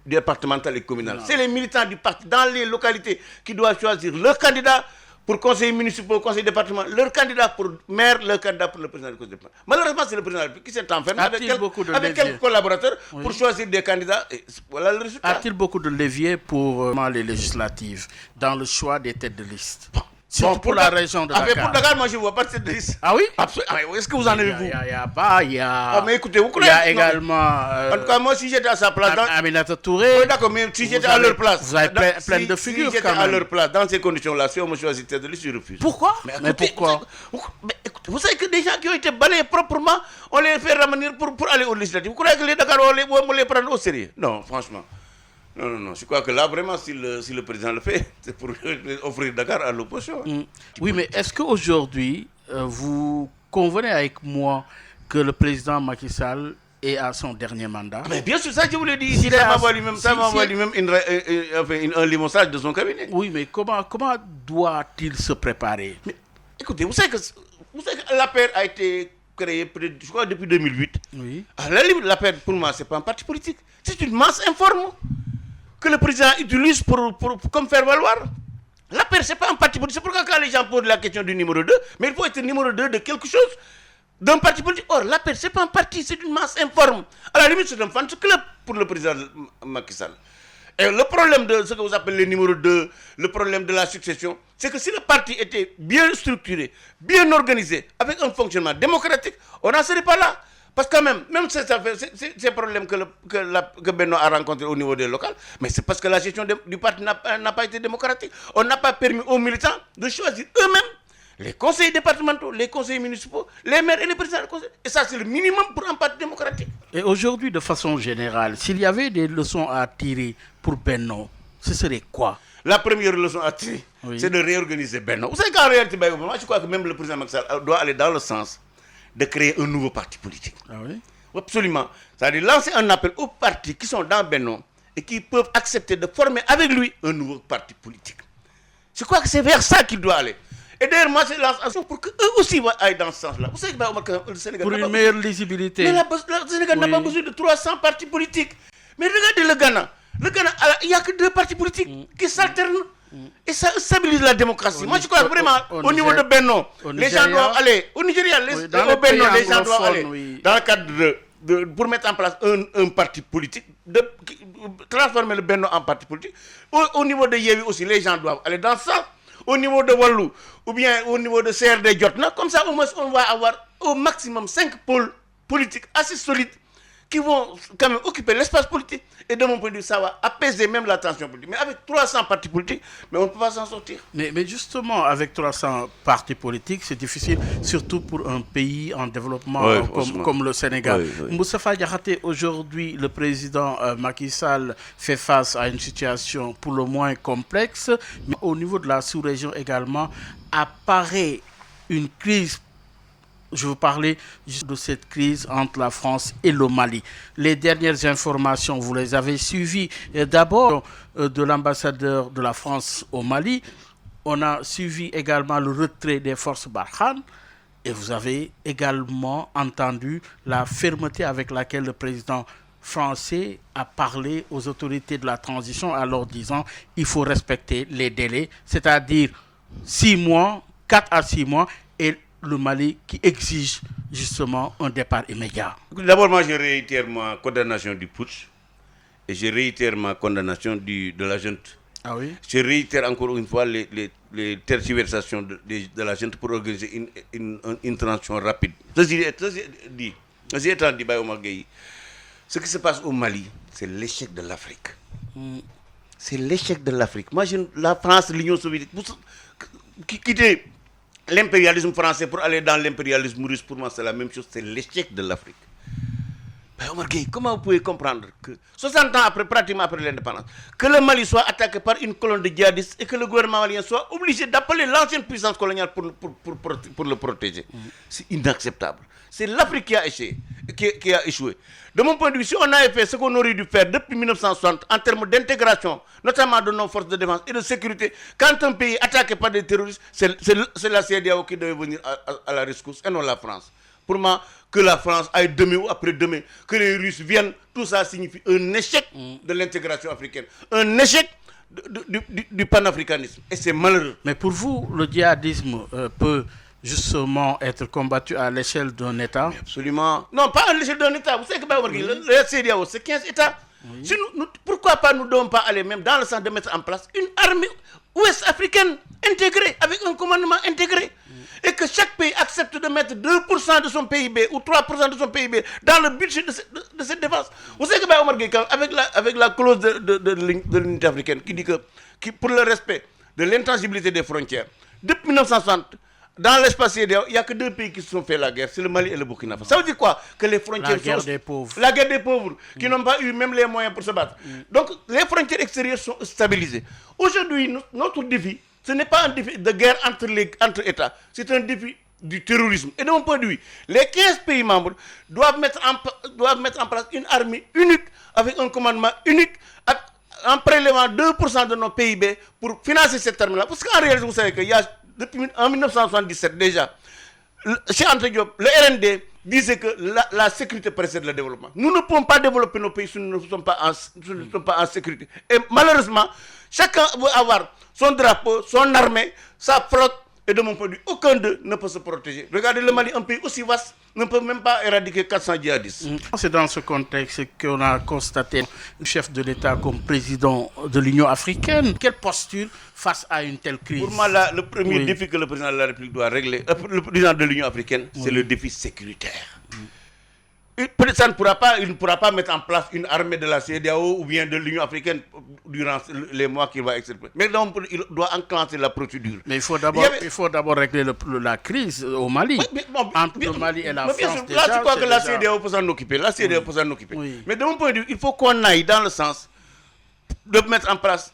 départementales et communales. C'est les militants du parti dans les localités qui doivent choisir leur candidat pour conseiller municipal, conseil département, leur candidat pour maire, leur candidat pour le président du conseil départemental. Malheureusement, c'est le président de la République qui s'est enfermé avec quelques collaborateurs pour choisir des candidats. Et voilà le résultat. A-t-il beaucoup de leviers pour les législatives dans le choix des têtes de liste? Surtout pour la région de Dakar. Pour Dakar, moi, je ne vois pas de tête de liste. Ah oui? Absolument. Est-ce que vous en avez vu? Il y a mais écoutez, vous il y a également... en tout cas, moi, si j'étais à sa place... Aminata Touré... Oui, d'accord, mais si j'étais à leur place... Vous avez plein de figures, si j'étais à leur place, dans ces conditions-là, si on me choisit tête de liste, je refuse. Pourquoi? Mais pourquoi? Vous savez que des gens qui ont été balayés proprement, on les fait ramener pour aller aux législatives. Vous croyez que les Dakar, on les prend au sérieux? Non, franchement. Non. Je crois que là, vraiment, si le président le fait, c'est pour offrir Dakar à l'opposition. Oui, mais est-ce qu'aujourd'hui, vous convenez avec moi que le président Macky Sall est à son dernier mandat? Mais bien sûr, ça, je vous l'ai dit. Ça m'envoie lui-même un limogeage de son cabinet. Oui, mais comment doit-il se préparer? Mais, écoutez, vous savez que l'APR a été créée, je crois, depuis 2008. Oui. À la limite, l'APR, pour moi, ce n'est pas un parti politique. C'est une masse informe que le président utilise comme faire valoir. L'APR, ce n'est pas un parti politique. C'est pourquoi quand les gens posent la question du numéro 2, mais il faut être numéro 2 de quelque chose, d'un parti politique. Or, l'APR, ce n'est pas un parti, c'est une masse informe. À la limite, c'est un fan club pour le président Macky Sall. Et le problème de ce que vous appelez le numéro 2, le problème de la succession, c'est que si le parti était bien structuré, bien organisé, avec un fonctionnement démocratique, on n'en serait pas là. Parce que même ces problèmes que Benno a rencontrés au niveau des locales, mais c'est parce que la gestion du parti n'a pas été démocratique. On n'a pas permis aux militants de choisir eux-mêmes les conseillers départementaux, les conseillers municipaux, les maires et les présidents de conseil. Et ça, c'est le minimum pour un parti démocratique. Et aujourd'hui, de façon générale, s'il y avait des leçons à tirer pour Benno, ce serait quoi? La première leçon à tirer, c'est de réorganiser Benno. Vous savez qu'en réalité, moi, je crois que même le président Macky Sall doit aller dans le sens de créer un nouveau parti politique. Ah oui? Absolument. C'est-à-dire lancer un appel aux partis qui sont dans Benno et qui peuvent accepter de former avec lui un nouveau parti politique. Je crois que c'est vers ça qu'il doit aller. Et d'ailleurs, moi, c'est l'action pour qu'eux aussi aillent dans ce sens-là. Vous savez que le Sénégal... Pour une meilleure lisibilité. Mais le Sénégal n'a pas besoin de 300 partis politiques. Mais regardez le Ghana. Le Ghana, il n'y a que 2 partis politiques qui s'alternent. Et ça stabilise la démocratie. Moi, je crois vraiment, au niveau de Benno, les gens doivent aller. Au Nigeria, au Benno, les gens doivent aller. Dans le cadre pour mettre en place un parti politique, transformer le Benno en parti politique. Au niveau de Yévi aussi, les gens doivent aller dans ça. Au niveau de Wallou, ou bien au niveau de CRD Jotna, comme ça, au moins, on va avoir au maximum 5 pôles politiques assez solides qui vont quand même occuper l'espace politique. Et de mon point de vue, ça va apaiser même la tension politique. Mais avec 300 partis politiques, mais on ne peut pas s'en sortir. Mais justement, avec 300 partis politiques, c'est difficile, surtout pour un pays en développement comme le Sénégal. Moustapha Diakhaté, aujourd'hui, le président Macky Sall fait face à une situation pour le moins complexe, mais au niveau de la sous-région également, apparaît une crise. Je veux parler de cette crise entre la France et le Mali. Les dernières informations, vous les avez suivies. D'abord, de l'ambassadeur de la France au Mali. On a suivi également le retrait des forces Barkhane. Et vous avez également entendu la fermeté avec laquelle le président français a parlé aux autorités de la transition en leur disant qu'il faut respecter les délais, c'est-à-dire 6 mois, 4 à 6 mois, et le Mali qui exige justement un départ immédiat. D'abord, moi, je réitère ma condamnation du putsch et je réitère ma condamnation de la junte. Ah oui? Je réitère encore une fois les tergiversations de la junte pour organiser une transition rapide. Ceci étant dit, ce qui se passe au Mali, c'est l'échec de l'Afrique. C'est l'échec de l'Afrique. Moi, la France, l'Union soviétique, quitter l'impérialisme français pour aller dans l'impérialisme russe, pour moi, c'est la même chose, c'est l'échec de l'Afrique. Ben Omar Gueye, comment vous pouvez comprendre que 60 ans après, pratiquement après l'indépendance, que le Mali soit attaqué par une colonne de djihadistes et que le gouvernement malien soit obligé d'appeler l'ancienne puissance coloniale pour le protéger? C'est inacceptable. C'est l'Afrique qui a échoué. De mon point de vue, si on avait fait ce qu'on aurait dû faire depuis 1960 en termes d'intégration, notamment de nos forces de défense et de sécurité, quand un pays est attaqué par des terroristes, c'est la CEDEAO qui devait venir à la rescousse et non la France. Pour moi, que la France aille demain ou après-demain, que les Russes viennent, tout ça signifie un échec de l'intégration africaine, un échec du panafricanisme. Et c'est malheureux. Mais pour vous, le djihadisme peut justement être combattu à l'échelle d'un État? Mais absolument. Non, pas à l'échelle d'un État. Vous savez que le CEDEAO, c'est 15 États. Oui. Si pourquoi pas nous ne devons pas aller même dans le sens de mettre en place une armée ouest-africaine intégrée, avec un commandement intégré. Et que chaque pays accepte de mettre 2% de son PIB ou 3% de son PIB dans le budget de cette défense. Vous savez que Omar Gueye, avec la clause de l'unité africaine qui dit que pour le respect de l'intangibilité des frontières, depuis 1960, dans l'espace CEDEAO, il n'y a que 2 pays qui se sont fait la guerre, c'est le Mali et le Burkina Faso. Ça veut dire quoi? Que les frontières la guerre des pauvres. La guerre des pauvres, qui n'ont pas eu même les moyens pour se battre. Donc, les frontières extérieures sont stabilisées. Aujourd'hui, notre défi, ce n'est pas un défi de guerre entre États, c'est un défi du terrorisme. Et de mon point de vue, les 15 pays membres doivent mettre en place une armée unique, avec un commandement unique, en prélevant 2% de nos PIB pour financer cette armée-là. Parce qu'en réalité, vous savez qu'il y a depuis en 1977 déjà, chez Anta Diop, le RND disait que la sécurité précède le développement. Nous ne pouvons pas développer nos pays si nous ne sommes pas en sécurité. Et malheureusement, chacun veut avoir son drapeau, son armée, sa flotte, et de mon point de vue, aucun d'eux ne peut se protéger. Regardez le Mali, un pays aussi vaste, ne peut même pas éradiquer 400 djihadistes. C'est dans ce contexte qu'on a constaté le chef de l'État comme président de l'Union africaine. Quelle posture face à une telle crise? Pour moi, le premier défi que le président de la République doit régler, le président de l'Union africaine, c'est le défi sécuritaire. Il ne pourra pas mettre en place une armée de la CEDEAO ou bien de l'Union africaine durant les mois qu'il va exercer. Mais donc, il doit enclencher la procédure. Mais il faut d'abord régler la crise au Mali. Entre le Mali et la France. Là, je crois que la CEDEAO peut s'en occuper. Mais de mon point de vue, il faut qu'on aille dans le sens de mettre en place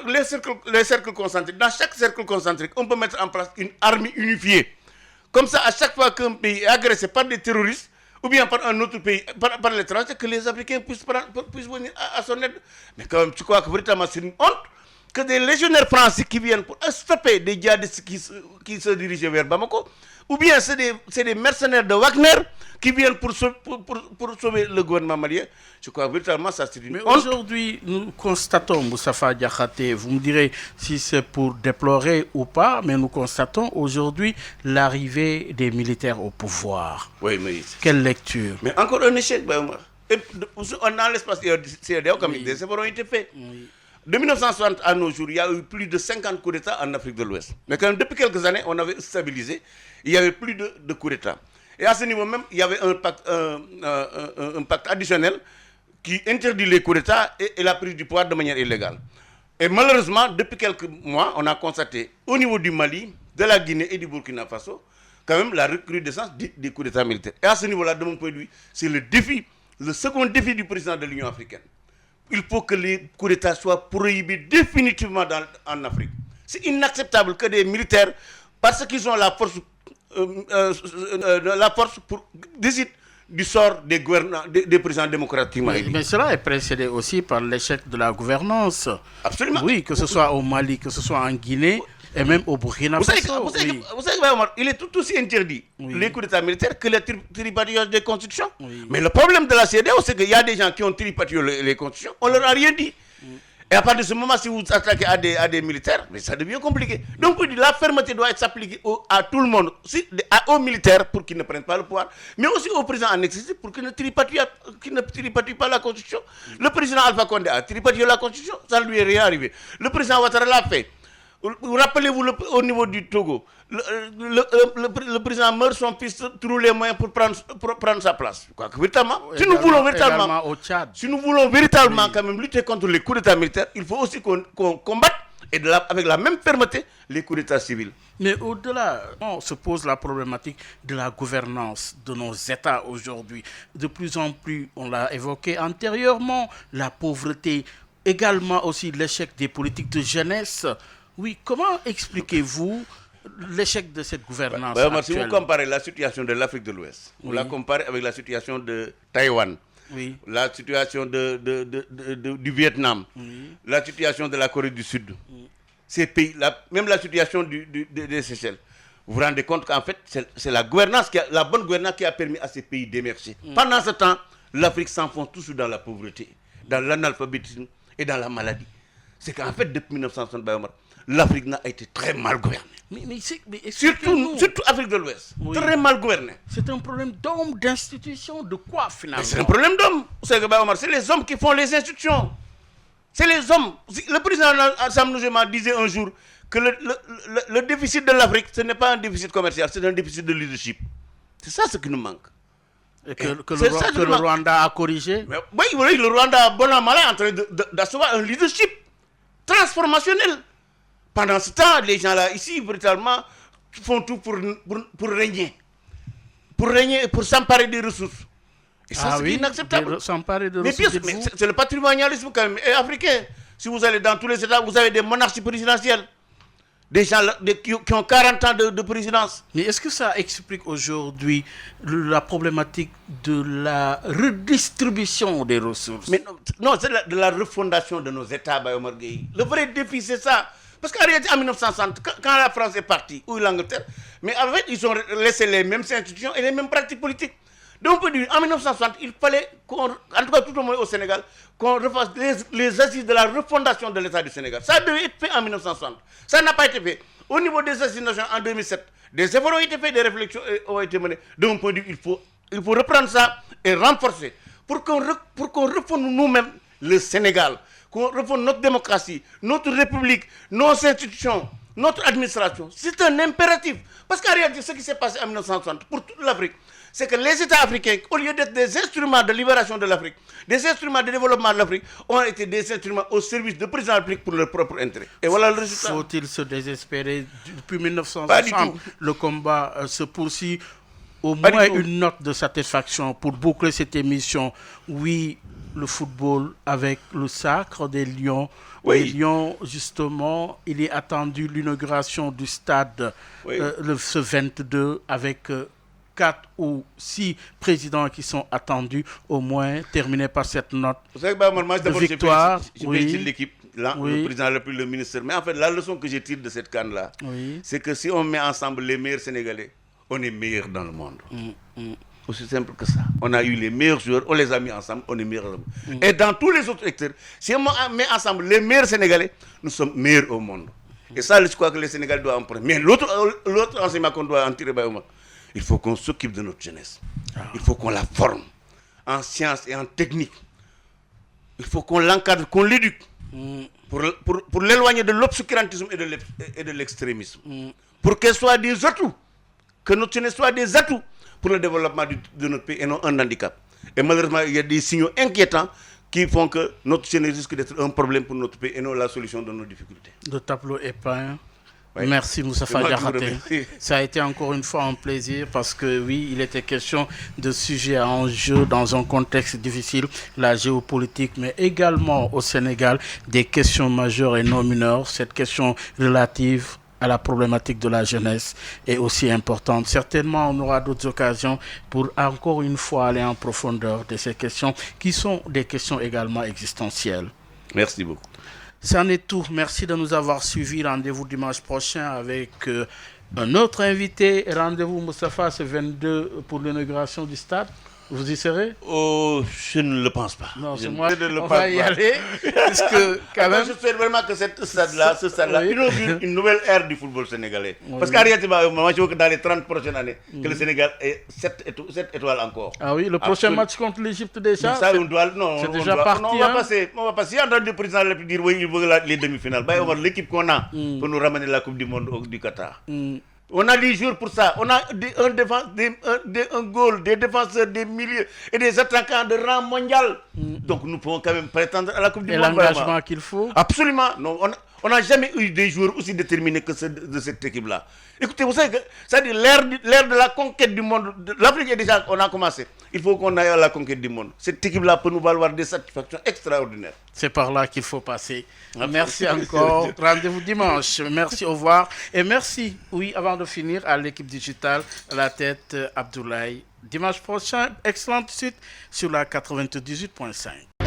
les cercles concentriques. Dans chaque cercle concentrique, on peut mettre en place une armée unifiée. Comme ça, à chaque fois qu'un pays est agressé par des terroristes, ou bien par un autre pays, par l'étranger, que les Africains puissent venir à son aide. Mais quand même, tu crois que véritablement c'est une honte que des légionnaires français qui viennent pour stopper des djihadistes qui se dirigent vers Bamako, ou bien c'est des mercenaires de Wagner qui viennent pour sauver le gouvernement malien. Je crois que véritablement ça c'est une honte. Mais aujourd'hui, nous constatons, Moustapha Diakhaté, vous me direz si c'est pour déplorer ou pas, mais nous constatons aujourd'hui l'arrivée des militaires au pouvoir. Oui, mais... Quelle lecture? Mais encore un échec, on a l'espace CEDEAO comme des efforts ont été faits. Oui. De 1960 à nos jours, il y a eu plus de 50 coups d'État en Afrique de l'Ouest. Mais quand même, depuis quelques années, on avait stabilisé. Il n'y avait plus de coups d'État. Et à ce niveau même, il y avait un pacte additionnel qui interdit les coups d'État et la prise du pouvoir de manière illégale. Et malheureusement, depuis quelques mois, on a constaté au niveau du Mali, de la Guinée et du Burkina Faso, quand même la recrudescence des coups d'État militaires. Et à ce niveau-là, de mon point de vue, c'est le second défi du président de l'Union africaine. Il faut que les coups d'État soient prohibés définitivement en Afrique. C'est inacceptable que des militaires, parce qu'ils ont la force pour décider du sort des présidents démocratiquement élus. Mais cela est précédé aussi par l'échec de la gouvernance. Absolument. Oui, que ce soit au Mali, que ce soit en Guinée et même au Burkina Faso. Vous savez, il est tout aussi interdit, les coups d'État militaires, que le tripatouillage des constitutions. Oui. Mais le problème de la CEDEAO, c'est qu'il y a des gens qui ont tripatouillé les constitutions, on ne leur a rien dit. Et à partir de ce moment, si vous attaquez à des militaires, mais ça devient compliqué. Donc, la fermeté doit être s'appliquer à tout le monde, aux militaires pour qu'ils ne prennent pas le pouvoir, mais aussi aux présidents en exercice pour qu'ils ne tripatouillent pas la Constitution. Le président Alpha Condé a tripatouillé la Constitution, ça ne lui est rien arrivé. Le président Ouattara l'a fait. Rappelez-vous au niveau du Togo, le président meurt, son fils trouve les moyens pour prendre sa place. Véritablement, si nous voulons véritablement quand même lutter contre les coups d'État militaires, il faut aussi qu'on combatte avec la même fermeté les coups d'État civils. Mais au-delà, on se pose la problématique de la gouvernance de nos États aujourd'hui. De plus en plus, on l'a évoqué antérieurement, la pauvreté, également aussi l'échec des politiques de jeunesse. Oui, comment expliquez-vous l'échec de cette gouvernance actuelle? Si vous comparez la situation de l'Afrique de l'Ouest, vous la comparez avec la situation de Taïwan, la situation du Vietnam, la situation de la Corée du Sud, ces pays, même la situation des Seychelles, vous vous rendez compte qu'en fait, c'est la bonne gouvernance qui a permis à ces pays d'émerger. Pendant ce temps, l'Afrique s'enfonce toujours dans la pauvreté, dans l'analphabétisme et dans la maladie. C'est qu'en fait, depuis 1960, l'Afrique a été très mal gouvernée. Mais surtout l'Afrique de l'Ouest, très mal gouvernée. C'est un problème d'hommes, d'institutions, de quoi finalement? C'est un problème d'hommes. C'est les hommes qui font les institutions. C'est les hommes. Le président Sam Nujoma disait un jour que le déficit de l'Afrique, ce n'est pas un déficit commercial, c'est un déficit de leadership. C'est ça ce qui nous manque. Et que le Rwanda a corrigé? Oui, le Rwanda, bon an, mal an, en train d'asseoir un leadership transformationnel. Pendant ce temps, les gens là, ici, véritablement, font tout pour régner. Pour régner et pour s'emparer des ressources. Et ça, c'est inacceptable. S'emparer de mais ressources. Mais c'est le patrimonialisme quand même africain. Si vous allez dans tous les États, vous avez des monarchies présidentielles. Des gens qui ont 40 ans de présidence. Mais est-ce que ça explique aujourd'hui la problématique de la redistribution des ressources? Mais non, c'est de la refondation de nos États, Omar Gueye. Le vrai défi, c'est ça. Parce qu'en réalité, en 1960, quand la France est partie, ou l'Angleterre, mais en fait, ils ont laissé les mêmes institutions et les mêmes pratiques politiques. Donc, en 1960, il fallait, en tout cas tout le monde au Sénégal, qu'on refasse les assises de la refondation de l'État du Sénégal. Ça devait être fait en 1960. Ça n'a pas été fait. Au niveau des assises nationales en 2007, des efforts ont été faits, des réflexions ont été menées. De mon point de vue, il faut reprendre ça et renforcer pour qu'on refonde nous-mêmes le Sénégal, qu'on refonde notre démocratie, notre république, nos institutions, notre administration. C'est un impératif. Parce qu'en réalité, ce qui s'est passé en 1960 pour toute l'Afrique, c'est que les États africains, au lieu d'être des instruments de libération de l'Afrique, des instruments de développement de l'Afrique, ont été des instruments au service de président de l'Afrique pour leur propre intérêt. Et voilà le résultat. Faut-il se désespérer? Depuis 1960, le combat se poursuit. Au moins une note de satisfaction pour boucler cette émission. Oui, le football avec le sacre des Lions. Les Lions, justement, il est attendu l'inauguration du stade ce 22 avec 4 ou 6 présidents qui sont attendus, au moins terminés par cette note. Vous savez, de victoire. Je félicite l'équipe, le président, le ministre. Mais en fait, la leçon que je tire de cette canne-là, c'est que si on met ensemble les meilleurs Sénégalais, on est meilleurs dans le monde. Aussi simple que ça. On a eu les meilleurs joueurs, on les a mis ensemble, on est meilleurs dans le monde. Et dans tous les autres secteurs, si on met ensemble les meilleurs Sénégalais, nous sommes meilleurs au monde. Et ça, je crois que les Sénégalais doivent en prendre. Mais l'autre enseignement qu'on doit en tirer, il faut qu'on s'occupe de notre jeunesse. Il faut qu'on la forme en sciences et en technique. Il faut qu'on l'encadre, qu'on l'éduque pour l'éloigner de l'obscurantisme et de l'extrémisme. Pour qu'elle soit des atouts, que notre jeunesse soit des atouts pour le développement de notre pays et non un handicap. Et malheureusement, il y a des signaux inquiétants qui font que notre jeunesse risque d'être un problème pour notre pays et non la solution de nos difficultés. Le tableau est peint. Oui. Merci Moustapha Diakhaté. Ça a été encore une fois un plaisir parce que oui, il était question de sujets en jeu dans un contexte difficile, la géopolitique, mais également au Sénégal, des questions majeures et non mineures. Cette question relative à la problématique de la jeunesse est aussi importante. Certainement, on aura d'autres occasions pour encore une fois aller en profondeur de ces questions qui sont des questions également existentielles. Merci beaucoup. C'en est tout. Merci de nous avoir suivis. Rendez-vous dimanche prochain avec un autre invité. Rendez-vous, Moustapha, c'est 22 pour l'inauguration du stade. Vous y serez? Oh, je ne le pense pas. Non, c'est moi. On va y aller. Parce que, quand même... Je souhaite vraiment que ce stade-là oui. inaugure une nouvelle ère du football sénégalais. Oui. Parce qu'en réalité, moi, je veux que dans les 30 prochaines années, que le Sénégal ait 7 étoiles encore. Ah oui, le prochain match contre l'Égypte déjà? Ça, on doit... Non, c'est déjà parti. Non, on va passer. Si on entend le président de la République dire oui, il veut les demi-finales, on va l'équipe qu'on a pour nous ramener la Coupe du Monde du Qatar. On a 10 jours pour ça. On a un goal, des défenseurs, des milieux et des attaquants de rang mondial. Donc nous pouvons quand même prétendre à la Coupe du Monde. Et l'engagement qu'il faut? Absolument. Non, on n'a jamais eu des joueurs aussi déterminés que ceux de cette équipe-là. Écoutez, vous savez que c'est-à-dire l'ère de la conquête du monde. L'Afrique est déjà, on a commencé. Il faut qu'on aille à la conquête du monde. Cette équipe-là peut nous valoir des satisfactions extraordinaires. C'est par là qu'il faut passer. Merci encore. Rendez-vous dimanche. Merci, au revoir. Et merci, oui, avant de finir, à l'équipe digitale, à la tête Abdoulaye. Dimanche prochain, excellente suite sur la 98.5.